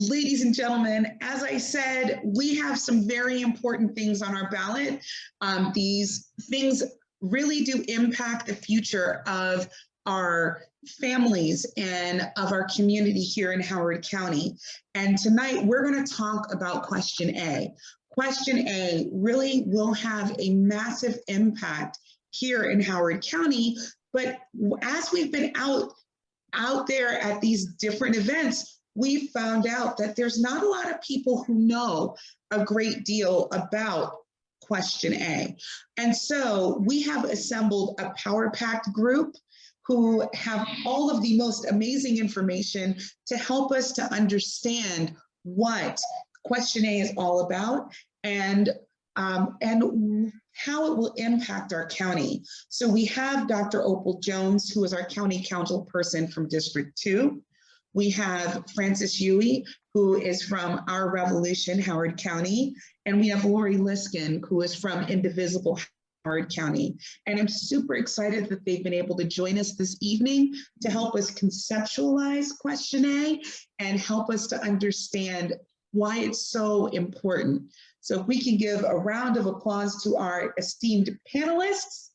Ladies and gentlemen, as I said, we have some very important things on our ballot. These things really do impact the future of our families and of our community here in Howard County. And tonight we're going to talk about question A. Question A really will have a massive impact here in Howard County, but as we've been out there at these different events, we found out that there's not a lot of people who know a great deal about question A. And so we have assembled a power-packed group who have all of the most amazing information to help us to understand what question A is all about and how it will impact our county. So we have Dr. Opel Jones, who is our county council person from District 2. We have Francis Huey, who is from Our Revolution, Howard County. And we have Laurie Liskin, who is from Indivisible Howard County. And I'm super excited that they've been able to join us this evening to help us conceptualize question A and help us to understand why it's so important. So if we can give a round of applause to our esteemed panelists.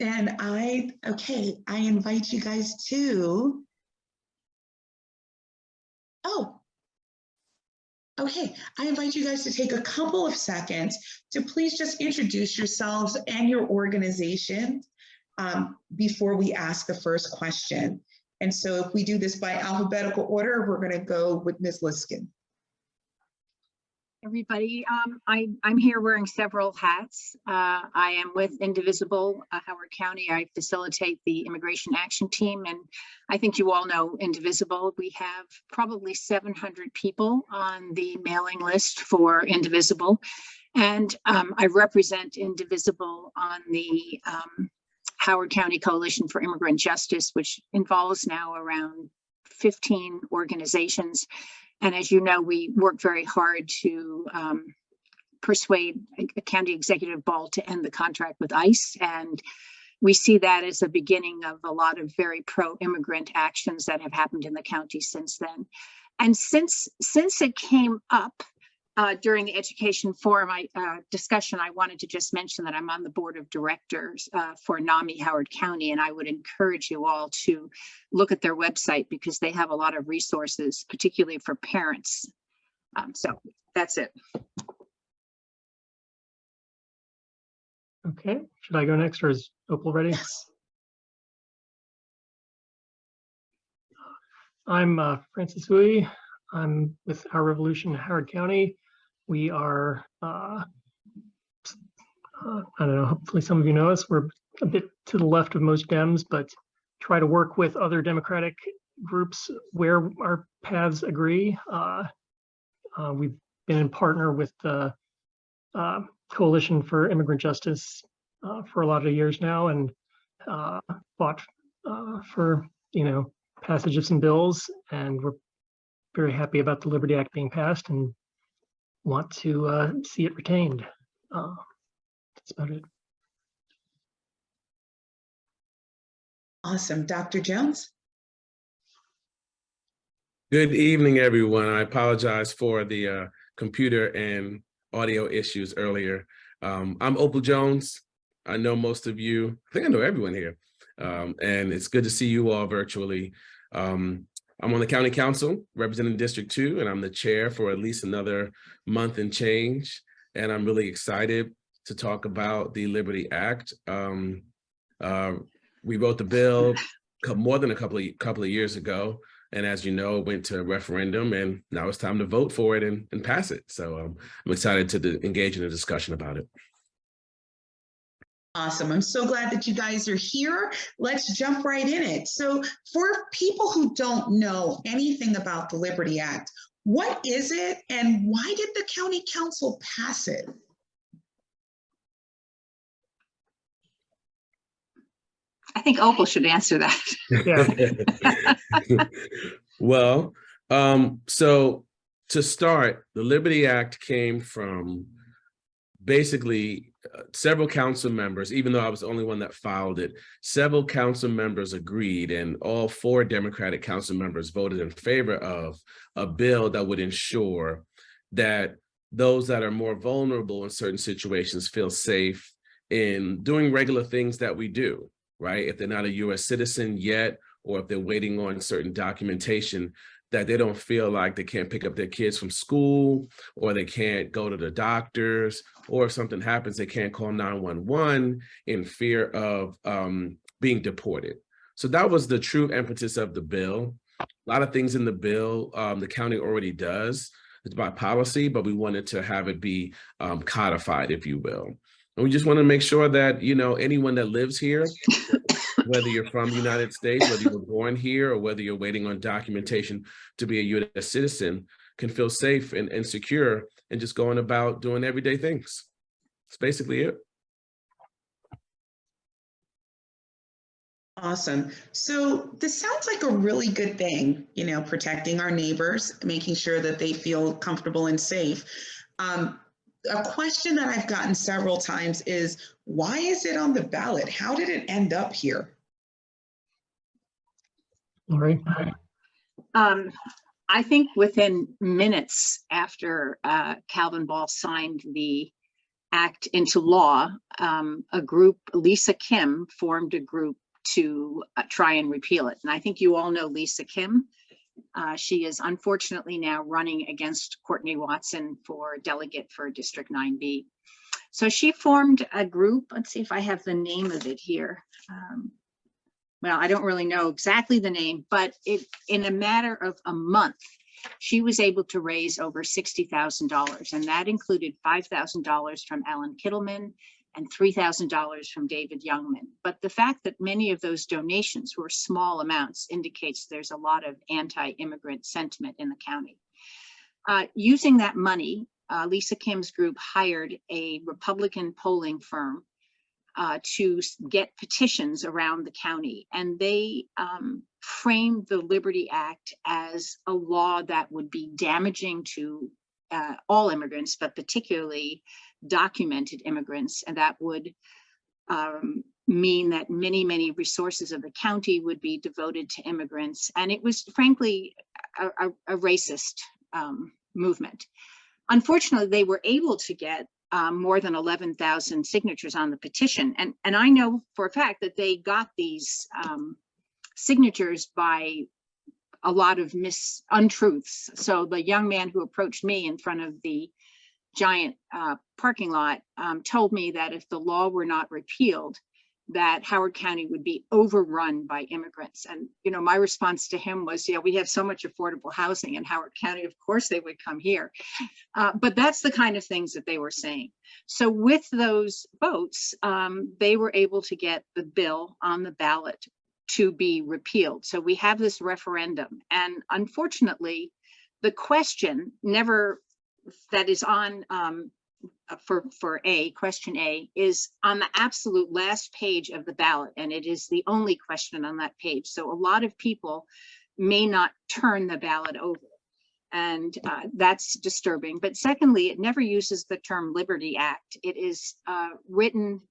And I invite you guys to, I invite you guys to take a couple of seconds to please just introduce yourselves and your organization before we ask the first question. And so if we do this by alphabetical order, we're going to go with Ms. Liskin. Everybody, I'm here wearing several hats. I am with Indivisible Howard County. I facilitate the immigration action team, and I think you all know Indivisible. We have probably 700 people on the mailing list for Indivisible, and I represent Indivisible on the Howard County Coalition for Immigrant Justice, which involves now around 15 organizations. And as you know, we work very hard to persuade County Executive Ball to end the contract with ICE. And we see that as the beginning of a lot of very pro-immigrant actions that have happened in the county since then. And since it came up during the education forum discussion, I wanted to just mention that I'm on the board of directors for NAMI Howard County, and I would encourage you all to look at their website because they have a lot of resources, particularly for parents. So that's it. Okay, should I go next or is Opel ready? Yes. I'm Francis Hui. I'm with Our Revolution Howard County. We are, I don't know, hopefully some of you know us. We're a bit to the left of most Dems, but try to work with other Democratic groups where our paths agree. We've been in partner with the Coalition for Immigrant Justice for a lot of years now, and fought for, passage of some bills, and we're very happy about the Liberty Act being passed and want to see it retained. That's about it. Awesome. Dr. Jones? Good evening, everyone. I apologize for the computer and audio issues earlier. I'm Opel Jones. I know most of you. I think I know everyone here. And it's good to see you all virtually. I'm on the county council representing District 2, and I'm the chair for at least another month and change. And I'm really excited to talk about the Liberty Act. We wrote the bill more than a couple of years ago. And as you know, it went to a referendum, and now it's time to vote for it and pass it. So I'm excited to engage in a discussion about it. Awesome. I'm so glad that you guys are here. Let's jump right in it. So for people who don't know anything about the Liberty Act, what is it and why did the county council pass it? I think Opel should answer that. Yeah. Well, so to start, the Liberty Act came from basically several council members, even though I was the only one that filed it, several council members agreed, and all 4 Democratic council members voted in favor of a bill that would ensure that those that are more vulnerable in certain situations feel safe in doing regular things that we do, right? If they're not a US citizen yet, or if they're waiting on certain documentation, that they don't feel like they can't pick up their kids from school, or they can't go to the doctors, or if something happens, they can't call 911 in fear of being deported. So that was the true impetus of the bill. A lot of things in the bill the county already does. It's by policy, but we wanted to have it be codified, if you will. And we just want to make sure that, you know, anyone that lives here, whether you're from the United States, whether you were born here, or whether you're waiting on documentation to be a U.S. citizen, can feel safe and secure and just going about doing everyday things. That's basically it. Awesome. So this sounds like a really good thing, you know, protecting our neighbors, making sure that they feel comfortable and safe. A question that I've gotten several times is, why is it on the ballot? How did it end up here? Laurie? I think within minutes after Calvin Ball signed the act into law, a group, Lisa Kim, formed a group to try and repeal it. And I think you all know Lisa Kim. She is unfortunately now running against Courtney Watson for delegate for District 9B. So she formed a group. Let's see if I have the name of it here. Well, I don't really know exactly the name, but in a matter of a month, she was able to raise over $60,000, and that included $5,000 from Alan Kittleman and $3,000 from David Youngman. But the fact that many of those donations were small amounts indicates there's a lot of anti-immigrant sentiment in the county. Using that money, Lisa Kim's group hired a Republican polling firm to get petitions around the county, and they framed the Liberty Act as a law that would be damaging to all immigrants, but particularly documented immigrants, and that would mean that many resources of the county would be devoted to immigrants. And it was frankly a racist movement. Unfortunately, they were able to get more than 11,000 signatures on the petition. And I know for a fact that they got these signatures by a lot of untruths. So the young man who approached me in front of the giant parking lot told me that if the law were not repealed, that Howard County would be overrun by immigrants. And, you know, my response to him was, yeah, we have so much affordable housing in Howard County, of course they would come here. But that's the kind of things that they were saying. So with those votes, they were able to get the bill on the ballot to be repealed. So we have this referendum. And unfortunately, the question that is on question A is on the absolute last page of the ballot, and it is the only question on that page. So a lot of people may not turn the ballot over, and that's disturbing. But secondly, it never uses the term Liberty Act. It is written,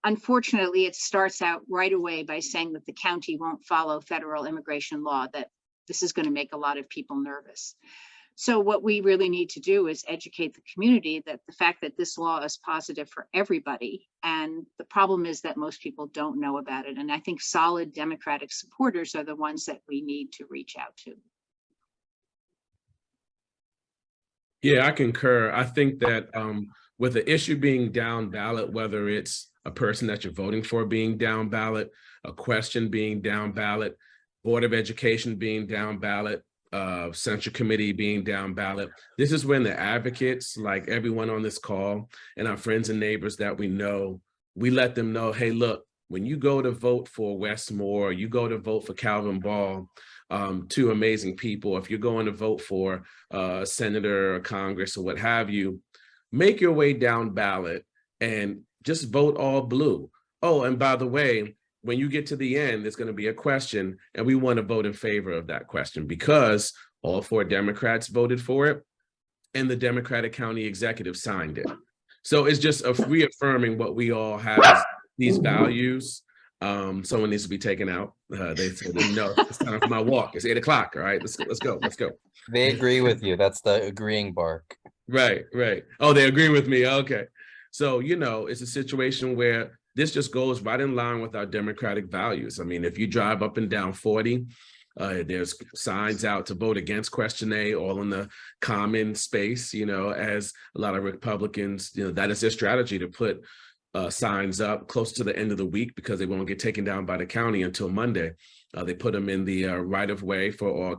unfortunately, it starts out right away by saying that the county won't follow federal immigration law, that this is going to make a lot of people nervous. So what we really need to do is educate the community that the fact that this law is positive for everybody. And the problem is that most people don't know about it. And I think solid Democratic supporters are the ones that we need to reach out to. Yeah, I concur. I think that with the issue being down ballot, whether it's a person that you're voting for being down ballot, a question being down ballot, Board of Education being down ballot, Central Committee being down ballot. This is when the advocates, like everyone on this call and our friends and neighbors that we know, we let them know, hey, look, when you go to vote for Westmore, you go to vote for Calvin Ball, two amazing people. If you're going to vote for a senator or Congress or what have you, make your way down ballot and just vote all blue. Oh, and by the way, when you get to the end, there's going to be a question, and we want to vote in favor of that question because all 4 Democrats voted for it and the Democratic County Executive signed it. So it's just reaffirming what we all have as these values. Someone needs to be taken out. They said, no, it's time for my walk. It's 8 o'clock. All right, let's go. They agree with you. That's the agreeing bark. Right. Oh, they agree with me. Okay. So, it's a situation where this just goes right in line with our democratic values. I mean, if you drive up and down 40, there's signs out to vote against Question A, all in the common space, as a lot of Republicans, that is their strategy, to put signs up close to the end of the week because they won't get taken down by the county until Monday. They put them in the right of way for all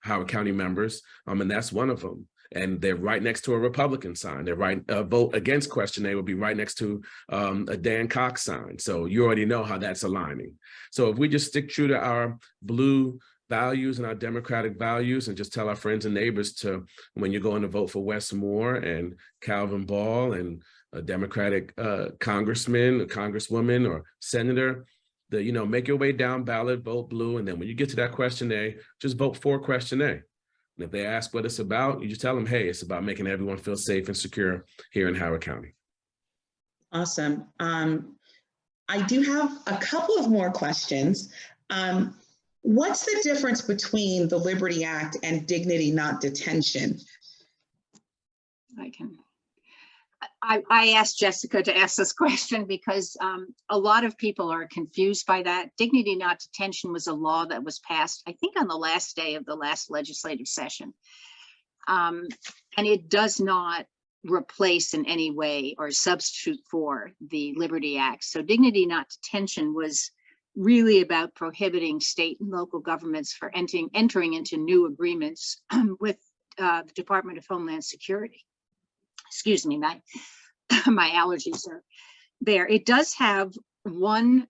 Howard County members, and that's one of them. And they're right next to a Republican sign. They're right, vote against Question A would be right next to a Dan Cox sign. So you already know how that's aligning. So if we just stick true to our blue values and our democratic values and just tell our friends and neighbors to, when you're going to vote for Wes Moore and Calvin Ball and a Democratic congressman, a congresswoman, or senator, make your way down ballot, vote blue. And then when you get to that Question A, just vote for Question A. And if they ask what it's about, you just tell them, hey, it's about making everyone feel safe and secure here in Howard County. Awesome. I do have a couple of more questions. What's the difference between the Liberty Act and dignity, not detention? I asked Jessica to ask this question because a lot of people are confused by that. Dignity not detention was a law that was passed, I think, on the last day of the last legislative session. And it does not replace in any way or substitute for the Liberty Act. So dignity not detention was really about prohibiting state and local governments for entering into new agreements with the Department of Homeland Security. Excuse me, my allergies are there. It does have one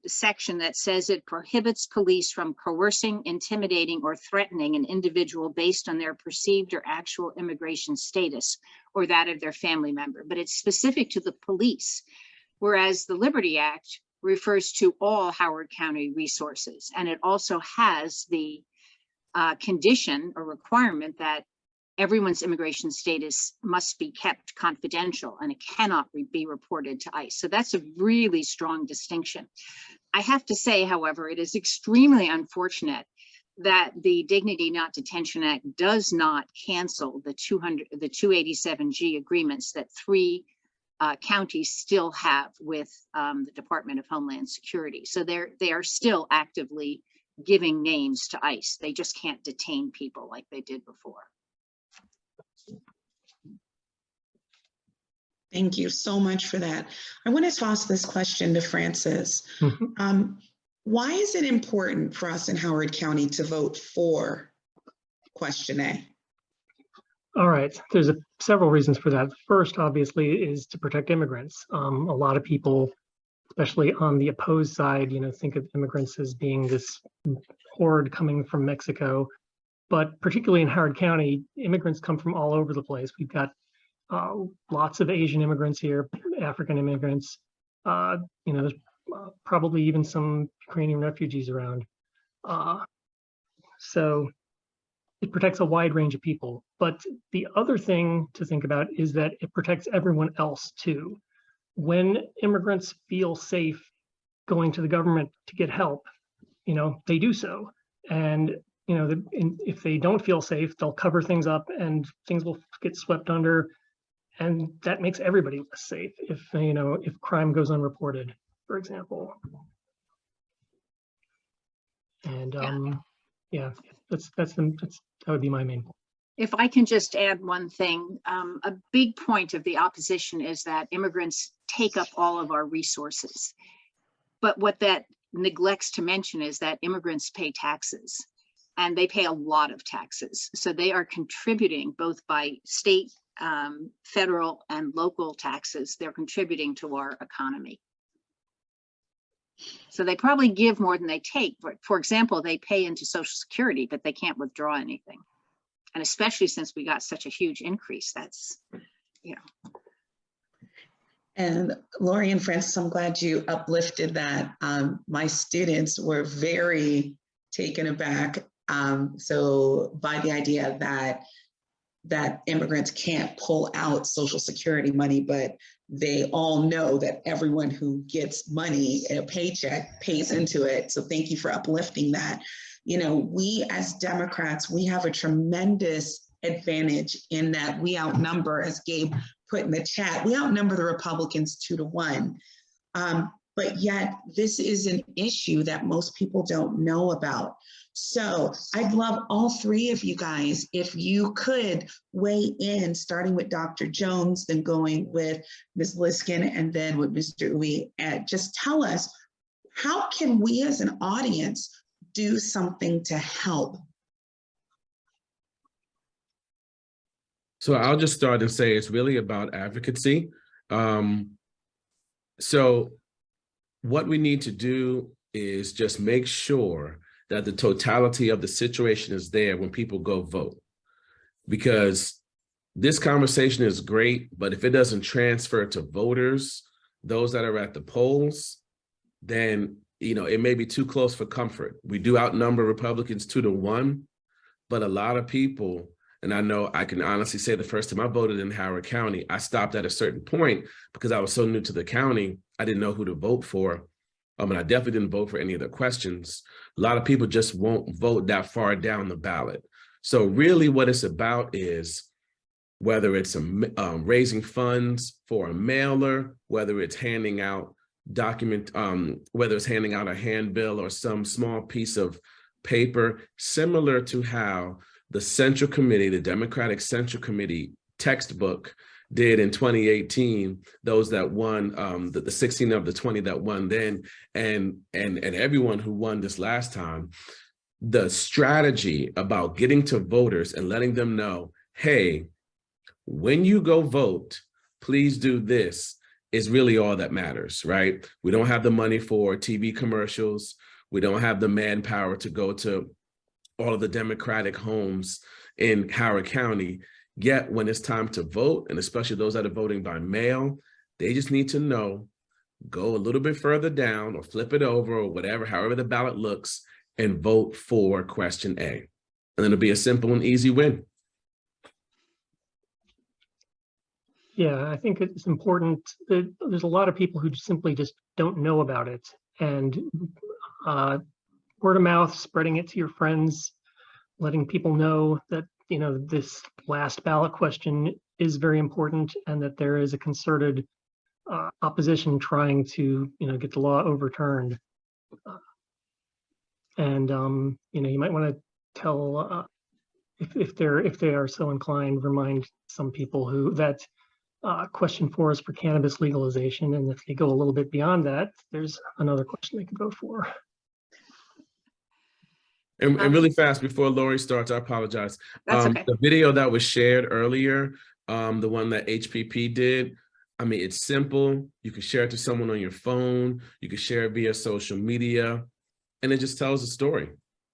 section that says it prohibits police from coercing, intimidating, or threatening an individual based on their perceived or actual immigration status or that of their family member, but it's specific to the police, whereas the Liberty Act refers to all Howard County resources, and it also has the condition or requirement that everyone's immigration status must be kept confidential and it cannot be reported to ICE. So that's a really strong distinction. I have to say, however, it is extremely unfortunate that the Dignity Not Detention Act does not cancel the 287G agreements that 3 counties still have with the Department of Homeland Security. So they are still actively giving names to ICE. They just can't detain people like they did before. Thank you so much for that. I want to toss this question to Francis. Why is it important for us in Howard County to vote for Question A? All right, there's several reasons for that. First, obviously, is to protect immigrants. A lot of people, especially on the opposed side, think of immigrants as being this horde coming from Mexico. But particularly in Howard County, immigrants come from all over the place. We've got lots of Asian immigrants here, African immigrants. There's probably even some Ukrainian refugees around. So it protects a wide range of people. But the other thing to think about is that it protects everyone else too. When immigrants feel safe going to the government to get help, they do so. And if they don't feel safe, they'll cover things up and things will get swept under. And that makes everybody less safe if crime goes unreported, for example. And that would be my main point. If I can just add one thing, a big point of the opposition is that immigrants take up all of our resources. But what that neglects to mention is that immigrants pay taxes, and they pay a lot of taxes. So they are contributing both by state, federal, and local taxes. They're contributing to our economy. So they probably give more than they take. But for example, they pay into Social Security, but they can't withdraw anything. And especially since we got such a huge increase, that's, And Laurie and Francis, I'm glad you uplifted that. My students were very taken aback. So by the idea that that immigrants can't pull out Social Security money, but they all know that everyone who gets money, a paycheck, pays into it. So thank you for uplifting that. You know, we as Democrats, we have a tremendous advantage in that we outnumber, as Gabe put in the chat, we outnumber the Republicans 2-1. But yet this is an issue that most people don't know about. So I'd love all three of you guys, if you could weigh in, starting with Dr. Jones, then going with Ms. Liskin, and then with Mr. Uwe, and just tell us, how can we as an audience do something to help? So I'll just start and say it's really about advocacy. So what we need to do is just make sure that the totality of the situation is there when people go vote. Because this conversation is great, but if it doesn't transfer to voters, those that are at the polls, then it may be too close for comfort. We do outnumber Republicans 2-1, but a lot of people, and I know I can honestly say the first time I voted in Howard County, I stopped at a certain point because I was so new to the county, I didn't know who to vote for. And I definitely didn't vote for any of the questions. A lot of people just won't vote that far down the ballot. So really what it's about is whether it's raising funds for a mailer, whether it's handing out whether it's handing out a handbill or some small piece of paper, similar to how the Central Committee, the Democratic Central Committee textbook did in 2018, those that won, the 16 of the 20 that won then, and everyone who won this last time, the strategy about getting to voters and letting them know, hey, when you go vote, please do this, is really all that matters, right? We don't have the money for TV commercials. We don't have the manpower to go to all of the Democratic homes in Howard County. Yet when it's time to vote, and especially those that are voting by mail, they just need to know, go a little bit further down or flip it over or whatever, however the ballot looks, and vote for question A. And then it'll be a simple and easy win. Yeah, I think it's important that there's a lot of people who simply just don't know about it, and word of mouth, spreading it to your friends, letting people know that this last ballot question is very important and that there is a concerted opposition trying to get the law overturned. And you might want to tell if they are so inclined, remind some people that question 4 is for cannabis legalization, and if they go a little bit beyond that, there's another question they can vote for. And really fast before Laurie starts, I apologize. That's okay. The video that was shared earlier, the one that HPP did, I mean, it's simple. You can share it to someone on your phone. You can share it via social media, and it just tells a story,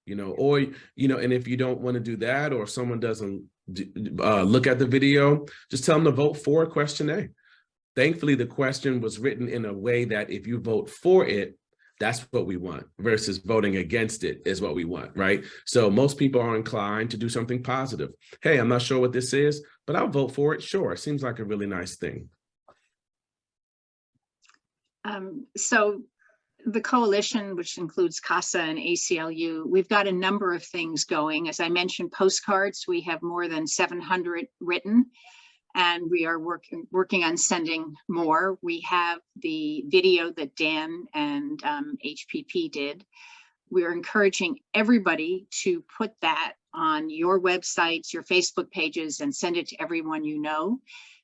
or, and if you don't want to do that, or if someone doesn't look at the video, just tell them to vote for question A. Thankfully, the question was written in a way that if you vote for it, that's what we want, versus voting against it is what we want, right? So most people are inclined to do something positive. Hey, I'm not sure what this is, but I'll vote for it. Sure, it seems like a really nice thing. So the coalition, which includes CASA and ACLU, we've got a number of things going. As I mentioned, postcards, we have more than 700 written, and we are working on sending more. We have the video that Dan and HPP did. We're encouraging everybody to put that on your websites, your Facebook pages, and send it to everyone you know.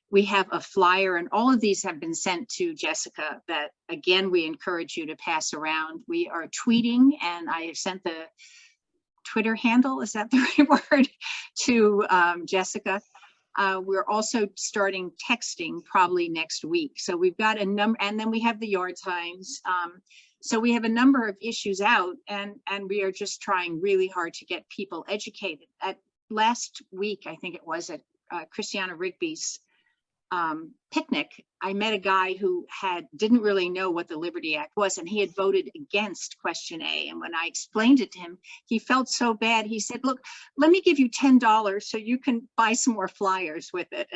We have a flyer, and all of these have been sent to Jessica that, again, we encourage you to pass around. We are tweeting, and I have sent the Twitter handle, is that the right word, to Jessica. We're also starting texting probably next week. So we've got a number, and then we have the yard signs. So we have a number of issues out, and we are just trying really hard to get people educated. Last week, I think it was, at Christiana Rigby's picnic, I met a guy who didn't really know what the Liberty Act was, and he had voted against question A. And when I explained it to him, he felt so bad. He said, look, let me give you $10 so you can buy some more flyers with it.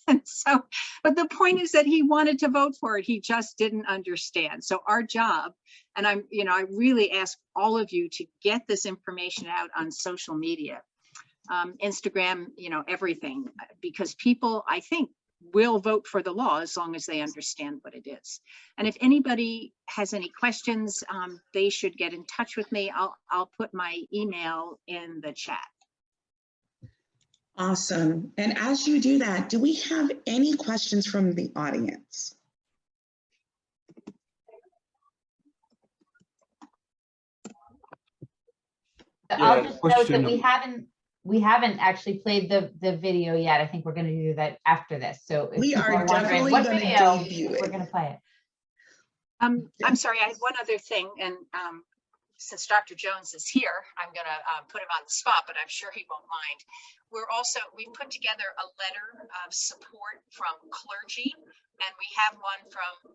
And so, but the point is that he wanted to vote for it. He just didn't understand. So our job, and I really ask all of you to get this information out on social media, Instagram, everything, because people, I think, will vote for the law as long as they understand what it is. And if anybody has any questions, they should get in touch with me. I'll put my email in the chat. Awesome. And as you do that, do we have any questions from the audience? I'll just note that we haven't actually played the video yet. I think we're going to do that after this. So if We people are definitely what going to video, debut it. we're going to play it. I'm sorry, I had one other thing, and since Dr. Jones is here, I'm going to put him on the spot, but I'm sure he won't mind. We put together a letter of support from clergy, and we have one from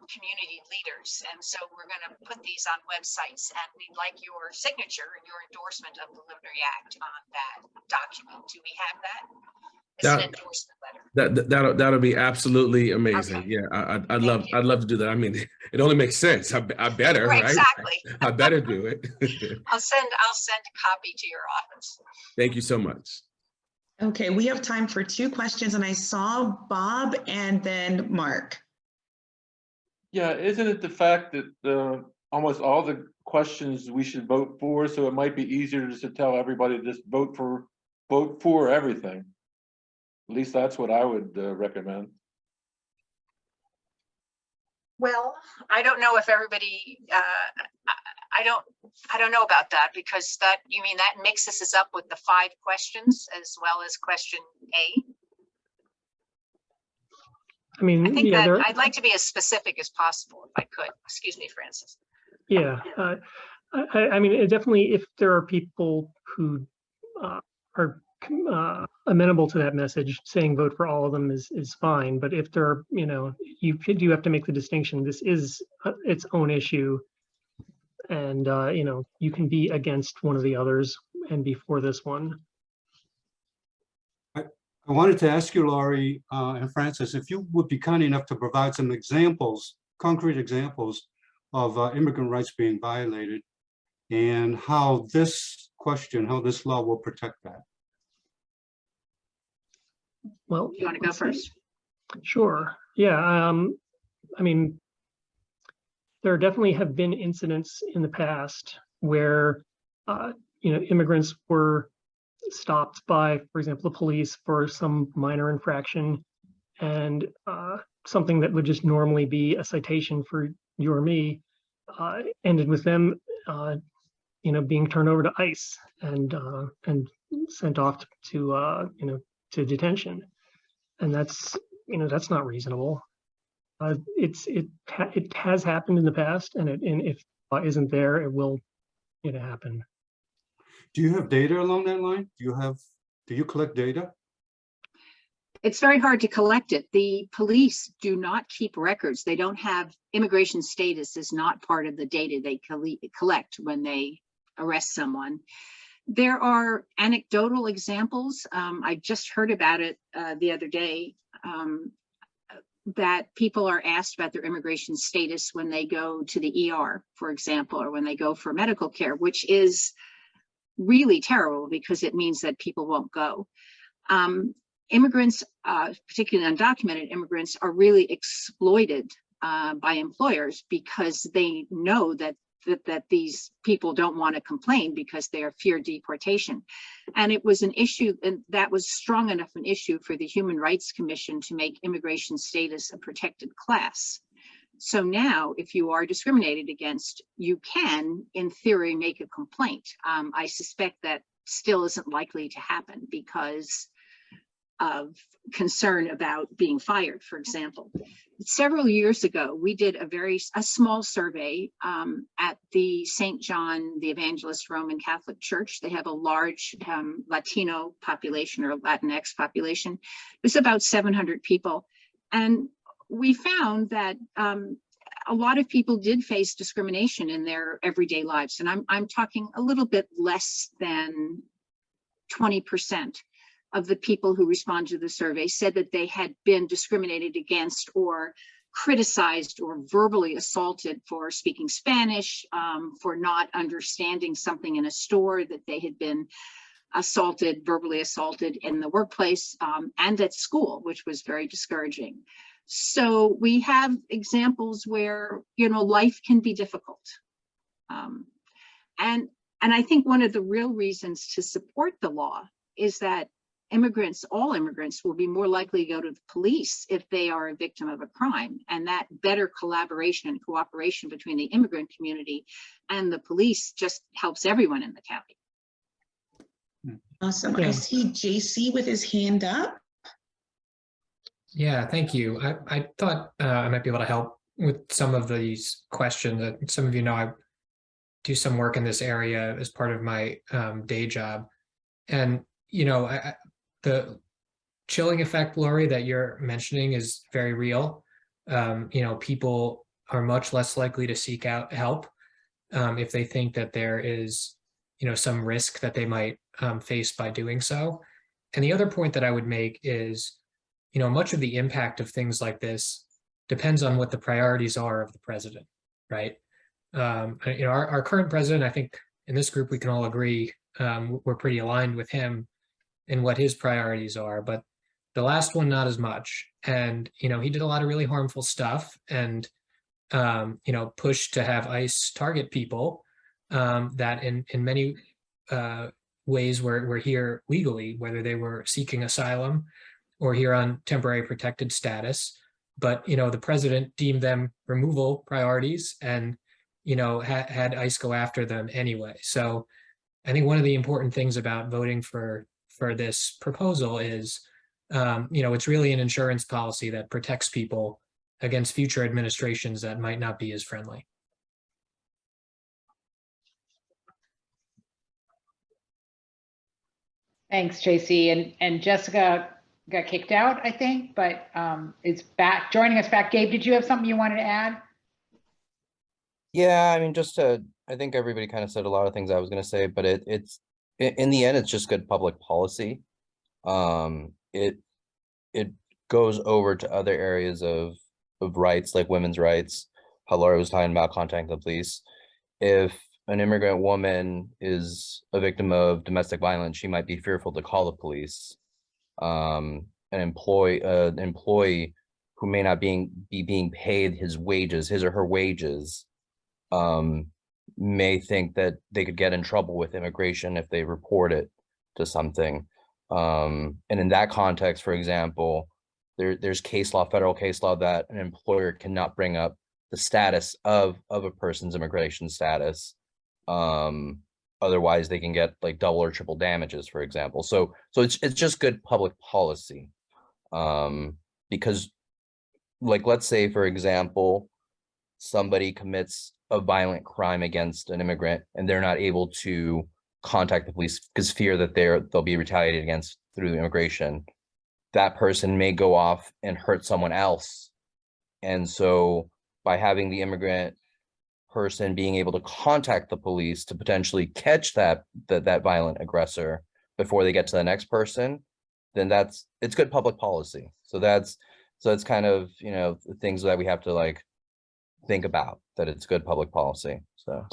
community leaders. And so we're going to put these on websites, and we'd like your signature and your endorsement of the Liberty Act on that document. Do we have that? It's an endorsement letter. That'll be absolutely amazing. Okay. Yeah, I'd love to do that. I mean, it only makes sense. I better, right? Exactly. I better do it. I'll send a copy to your office. Thank you so much. Okay, we have time for 2 questions, and I saw Bob and then Mark. Yeah, isn't it the fact that almost all the questions we should vote for, so it might be easier just to tell everybody to just vote for everything. At least that's what I would recommend. Well, I don't know if everybody, I don't know about that, because you mean that mixes us up with the 5 questions as well as question A? I mean, I think yeah, that I'd like to be as specific as possible if I could. Excuse me, Francis. yeah. I mean, it definitely, if there are people who are amenable to that message, saying vote for all of them is fine. But if there are, you have to make the distinction. This is its own issue, and you can be against one of the others and be for this one. I wanted to ask you, Laurie and Francis, if you would be kind enough to provide some examples, concrete examples of immigrant rights being violated, and how this law will protect that. Well, You want to go first? Sure. Yeah. I mean, there definitely have been incidents in the past where, immigrants were stopped by, for example, the police for some minor infraction, and something that would just normally be a citation for you or me ended with them, being turned over to ICE and sent off to detention, and that's not reasonable. It has happened in the past, and if law isn't there, it will happen. Do you have data along that line? Do you collect data? It's very hard to collect it. The police do not keep records. They don't have immigration status is not part of the data they collect when they arrest someone. There are anecdotal examples. I just heard about it the other day, that people are asked about their immigration status when they go to the ER, for example, or when they go for medical care, which is really terrible because it means that people won't go. Immigrants, particularly undocumented immigrants, are really exploited by employers because they know that these people don't want to complain because they fear deportation. And it was an issue, and that was strong enough an issue for the Human Rights Commission to make immigration status a protected class. So now, if you are discriminated against, you can, in theory, make a complaint. I suspect that still isn't likely to happen because of concern about being fired, for example. Several years ago, we did a small survey at the St. John the Evangelist Roman Catholic Church. They have a large Latino population or Latinx population. It was about 700 people. And we found that a lot of people did face discrimination in their everyday lives. And I'm talking a little bit less than 20% of the people who responded to the survey said that they had been discriminated against or criticized or verbally assaulted for speaking Spanish, for not understanding something in a store, that they had been assaulted, verbally assaulted in the workplace and at school, which was very discouraging. So we have examples where, you know, life can be difficult. And I think one of the real reasons to support the law is that immigrants, all immigrants, will be more likely to go to the police if they are a victim of a crime. And that better collaboration and cooperation between the immigrant community and the police just helps everyone in the county. Awesome. Yeah. I see JC with his hand up. Yeah, thank you. I thought I might be able to help with some of these questions. Some of you know I do some work in this area as part of my day job. And, you know, the chilling effect, Laurie, that you're mentioning is very real. You know, people are much less likely to seek out help if they think that there is, you know, some risk that they might face by doing so. And the other point that I would make is, you know, much of the impact of things like this depends on what the priorities are of the president, right? You know, our current president, I think in this group, we can all agree we're pretty aligned with him and what his priorities are, but the last one, not as much. And, you know, he did a lot of really harmful stuff and, you know, pushed to have ICE target people that in many ways were here legally, whether they were seeking asylum or here on temporary protected status. But, you know, the president deemed them removal priorities and, you know, had ICE go after them anyway. So I think one of the important things about voting for this proposal is, you know, it's really an insurance policy that protects people against future administrations that might not be as friendly. Thanks, JC. And Jessica got kicked out, I think, but is back, joining us back. Gabe, did you have something you wanted to add? Yeah, I mean, I think everybody kind of said a lot of things I was going to say, but it's in the end, it's just good public policy. It goes over to other areas of rights, like women's rights, how Laura was talking about contacting the police. If an immigrant woman is a victim of domestic violence, she might be fearful to call the police. An employee who may not be being paid his or her wages, may think that they could get in trouble with immigration if they report it to something. And in that context, for example, there's case law, federal case law, that an employer cannot bring up the status of a person's immigration status. Otherwise they can get like double or triple damages, for example. So it's just good public policy. Because, like, let's say, for example, somebody commits a violent crime against an immigrant and they're not able to contact the police because fear that they'll be retaliated against through immigration. That person may go off and hurt someone else. And so by having the immigrant person being able to contact the police to potentially catch that violent aggressor before they get to the next person, then it's good public policy. So it's kind of, you know, things that we have to like think about, that it's good public policy. So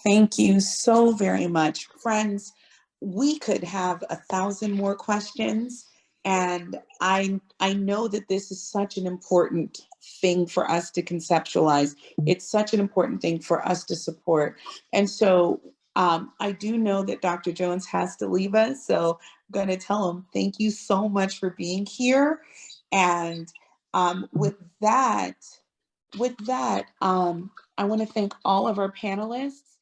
thank you so very much, friends. We could have 1,000 more questions, and I know that this is such an important thing for us to conceptualize. It's such an important thing for us to support. And so I do know that Dr. Jones has to leave us, so I'm going to tell him thank you so much for being here. And with that, I want to thank all of our panelists.